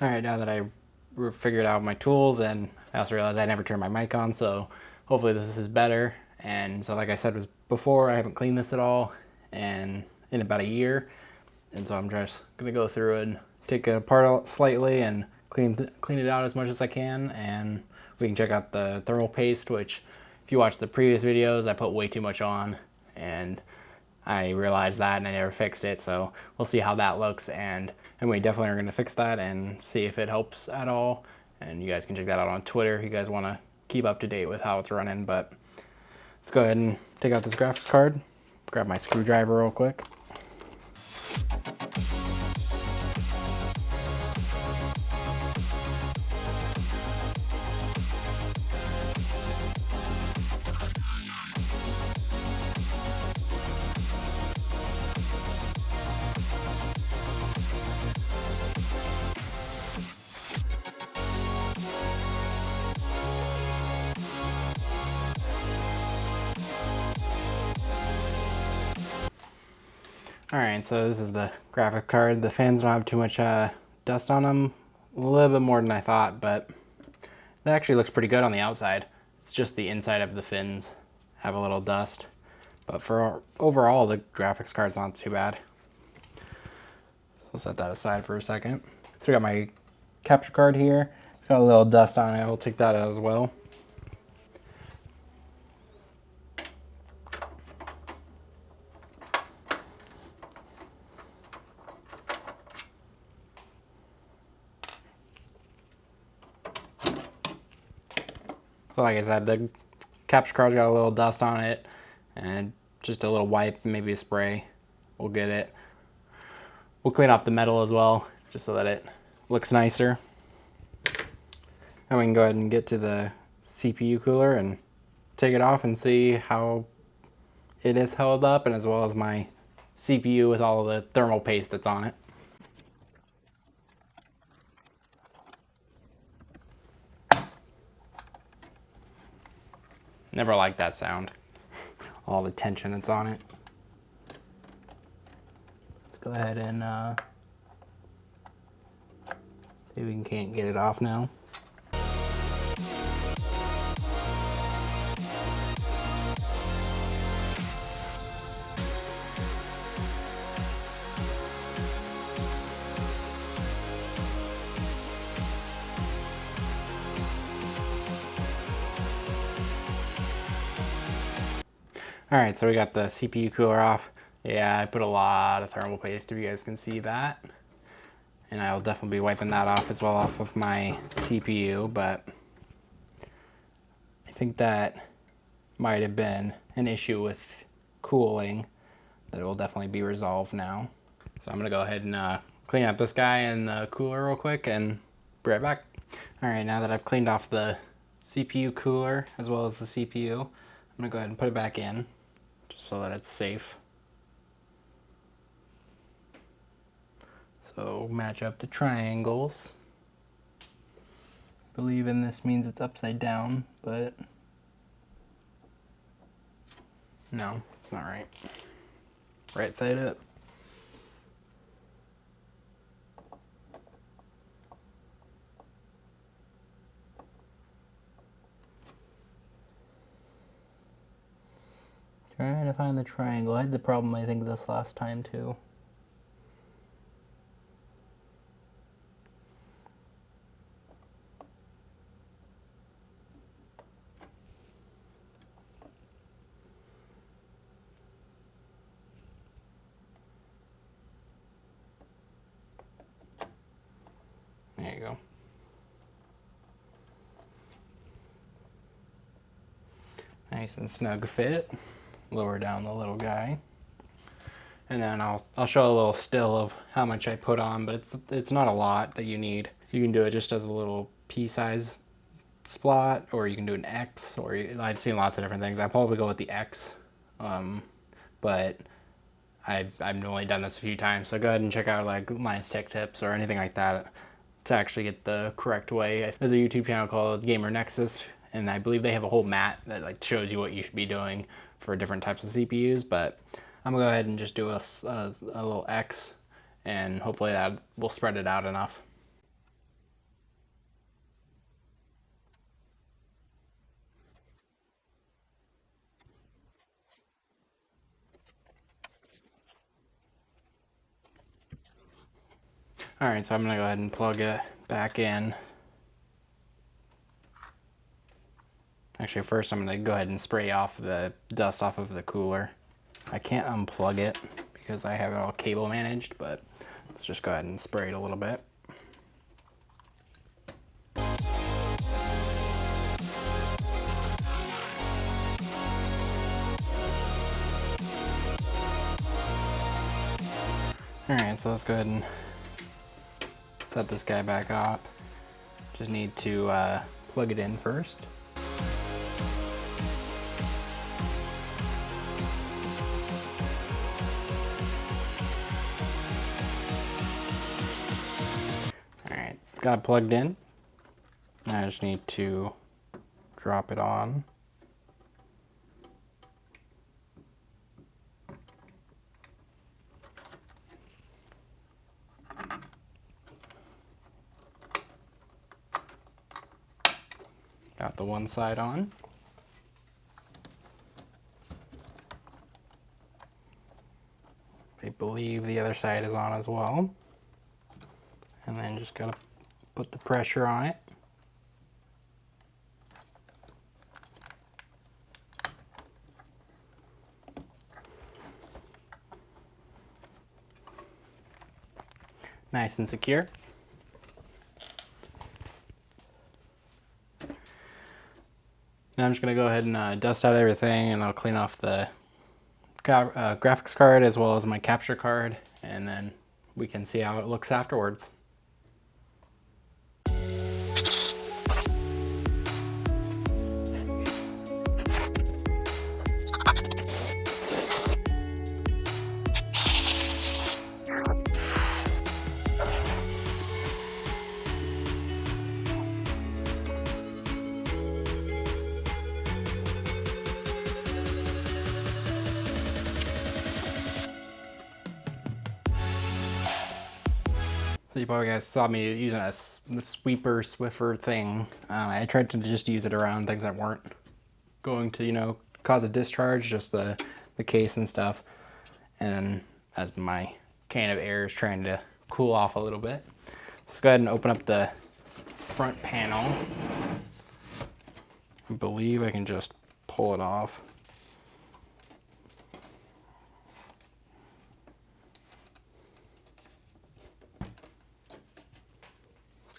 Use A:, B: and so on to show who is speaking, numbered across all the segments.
A: Alright, now that I figured out my tools, and I also realized I never turned my mic on, so hopefully this is better. And so like I said was before, I haven't cleaned this at all and in about a year. And so I'm just gonna go through and take it apart slightly and clean it out as much as I can, and we can check out the thermal paste, which if you watch the previous videos, I put way too much on, and I realized that and I never fixed it, so we'll see how that looks. And we definitely are going to fix that and see if it helps at all. And you guys can check that out on Twitter if you guys want to keep up to date with how it's running. But let's go ahead and take out this graphics card, grab my screwdriver real quick. Alright, so this is the graphics card. The fans don't have too much dust on them. A little bit more than I thought, but that actually looks pretty good on the outside. It's just the inside of the fins have a little dust. But for overall, the graphics card's not too bad. I'll set that aside for a second. So I got my capture card here. It's got a little dust on it. We'll take that out as well. So like I said, the capture card's got a little dust on it, and just a little wipe, maybe a spray will get it. We'll clean off the metal as well, just so that it looks nicer. And we can go ahead and get to the CPU cooler and take it off and see how it is held up, and as well as my CPU with all of the thermal paste that's on it. Never liked that sound. All the tension that's on it. Let's go ahead and see if we can't get it off now. Alright, so we got the CPU cooler off. Yeah, I put a lot of thermal paste, if you guys can see that. And I'll definitely be wiping that off as well off of my CPU, but I think that might have been an issue with cooling that will definitely be resolved now. So I'm gonna go ahead and clean up this guy in the cooler real quick and be right back. Alright, now that I've cleaned off the CPU cooler as well as the CPU, I'm gonna go ahead and put it back in, just so that it's safe. So match up the triangles. I believe in this means it's upside down, but no, it's not right. Right side up. Trying to find the triangle. I had the problem, I think, this last time too. There you go. Nice and snug fit. Lower down the little guy. And then I'll show a little still of how much I put on, but it's not a lot that you need. You can do it just as a little pea-size splot, or you can do an X, or I've seen lots of different things. I probably go with the X, but I've only done this a few times, so go ahead and check out like Linus Tech Tips or anything like that to actually get the correct way. There's a YouTube channel called Gamer Nexus, and I believe they have a whole mat that like shows you what you should be doing for different types of CPUs, but I'm gonna go ahead and just do a little X, and hopefully that will spread it out enough. All right, so I'm gonna go ahead and plug it back in. Actually, first I'm gonna go ahead and spray off the dust off of the cooler. I can't unplug it because I have it all cable managed, but let's just go ahead and spray it a little bit. Alright, so let's go ahead and set this guy back up. Just need to plug it in first. Alright, got it plugged in. Now I just need to drop it on. Got the one side on. I believe the other side is on as well. And then just gotta put the pressure on it. Nice and secure. Now I'm just going to go ahead and dust out everything, and I'll clean off the graphics card as well as my capture card, and then we can see how it looks afterwards. So you probably guys saw me using a sweeper Swiffer thing. I tried to just use it around things that weren't going to, you know, cause a discharge, just the case and stuff. And as my can of air is trying to cool off a little bit. Let's go ahead and open up the front panel. I believe I can just pull it off.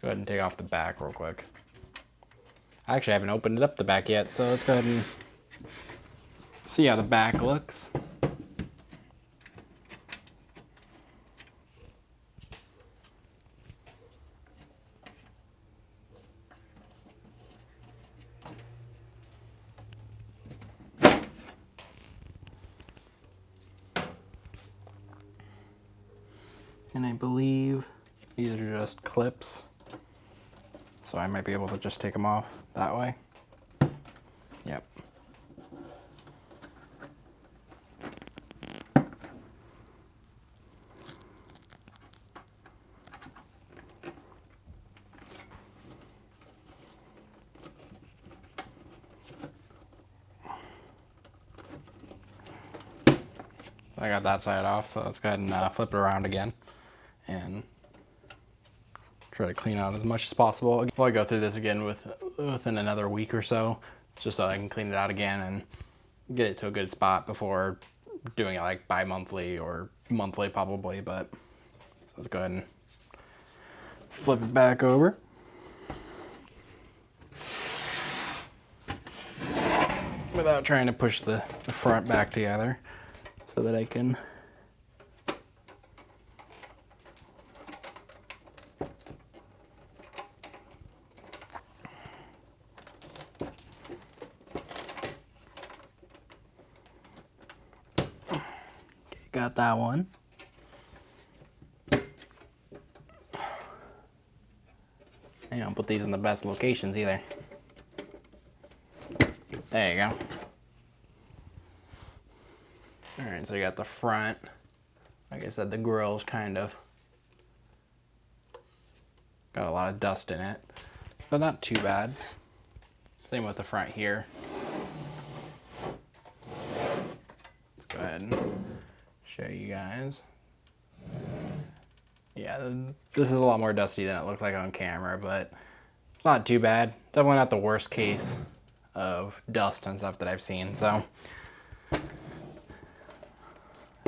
A: Go ahead and take off the back real quick. I actually haven't opened it up the back yet, so let's go ahead and see how the back looks. And I believe these are just clips. So I might be able to just take them off that way. Yep. I got that side off, so let's go ahead and flip it around again and try to clean out as much as possible. I'll go through this again within another week or so, just so I can clean it out again and get it to a good spot before doing it like bi-monthly or monthly probably. But so let's go ahead and flip it back over. Without trying to push the front back together so that I can got that one. I don't put these in the best locations either. There you go. Alright, so you got the front. Like I said, the grill's kind of got a lot of dust in it, but not too bad. Same with the front here. Let's go ahead and show you guys. Yeah, this is a lot more dusty than it looks like on camera, but it's not too bad. Definitely not the worst case of dust and stuff that I've seen. So I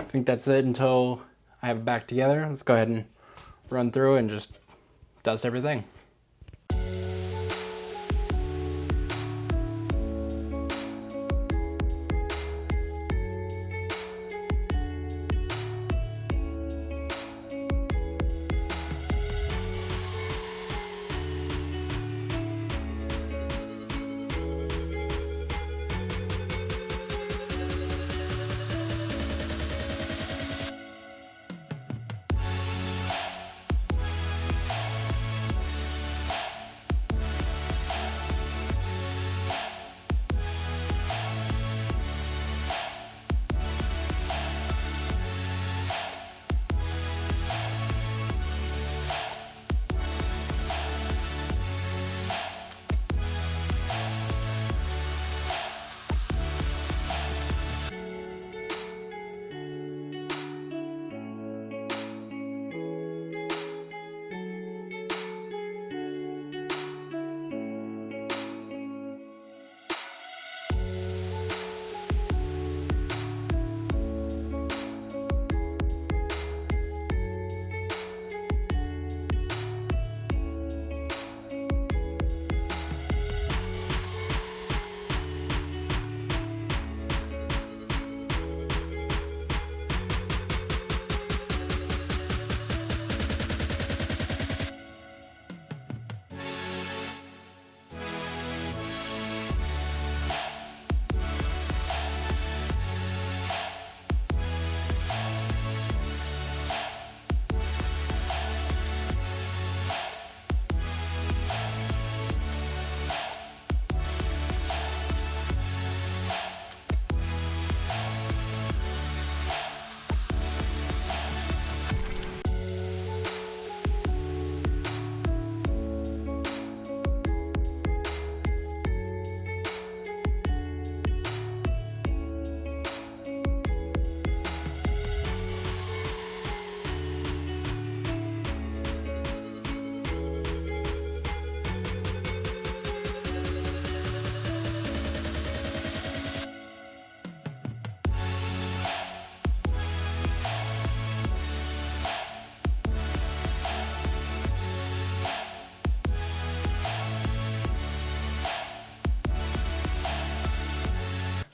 A: think that's it until I have it back together. Let's go ahead and run through and just dust everything.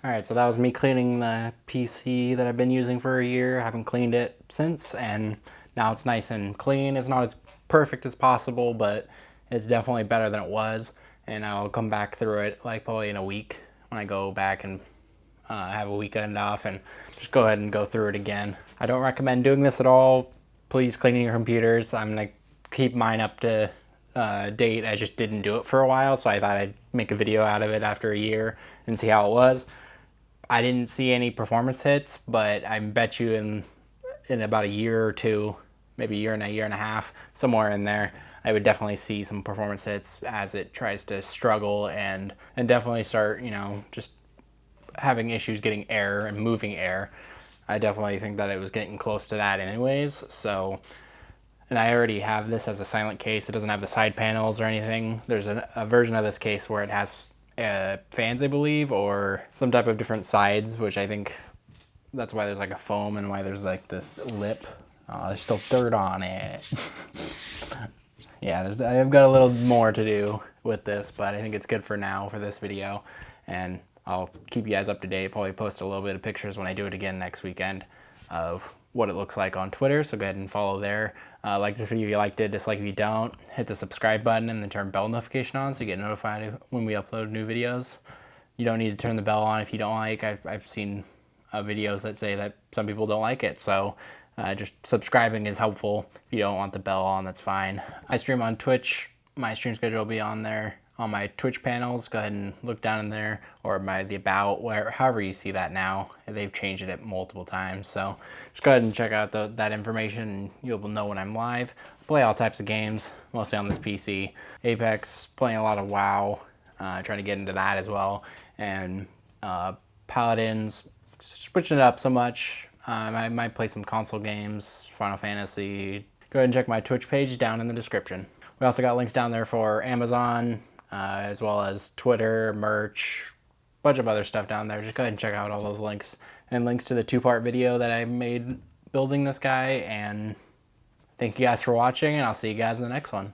A: All right, so that was me cleaning the PC that I've been using for a year. I haven't cleaned it since, and now it's nice and clean. It's not as perfect as possible, but it's definitely better than it was. And I'll come back through it like probably in a week when I go back and have a weekend off and just go ahead and go through it again. I don't recommend doing this at all. Please clean your computers. I'm gonna keep mine up to date. I just didn't do it for a while, so I thought I'd make a video out of it after a year and see how it was. I didn't see any performance hits, but I bet you in about a year or two, maybe a year and a half, somewhere in there, I would definitely see some performance hits as it tries to struggle and definitely start, just having issues getting air and moving air. I definitely think that it was getting close to that anyways, so... And I already have this as a silent case. It doesn't have the side panels or anything. There's a version of this case where it has fans, I believe, or some type of different sides, which I think that's why there's like a foam and why there's like this lip. Oh, there's still dirt on it. Yeah, I've got a little more to do with this, but I think it's good for now for this video. And I'll keep you guys up to date. Probably post a little bit of pictures when I do it again next weekend of what it looks like on Twitter, so go ahead and follow there. Like this video if you liked it, dislike if you don't. Hit the subscribe button and then turn bell notification on so you get notified when we upload new videos. You don't need to turn the bell on if you don't like. I've seen videos that say that some people don't like it, so just subscribing is helpful. If you don't want the bell on, that's fine. I stream on Twitch. My stream schedule will be on there on my Twitch panels. Go ahead and look down in there, or the about, however you see that now. They've changed it multiple times, so just go ahead and check out that information and you'll know when I'm live. I play all types of games, mostly on this PC. Apex, playing a lot of WoW, trying to get into that as well, and Paladins, switching it up so much. I might play some console games, Final Fantasy, go ahead and check my Twitch page down in the description. We also got links down there for Amazon, as well as Twitter, merch, bunch of other stuff down there. Just go ahead and check out all those links, and links to the 2-part video that I made building this guy. And thank you guys for watching, and I'll see you guys in the next one.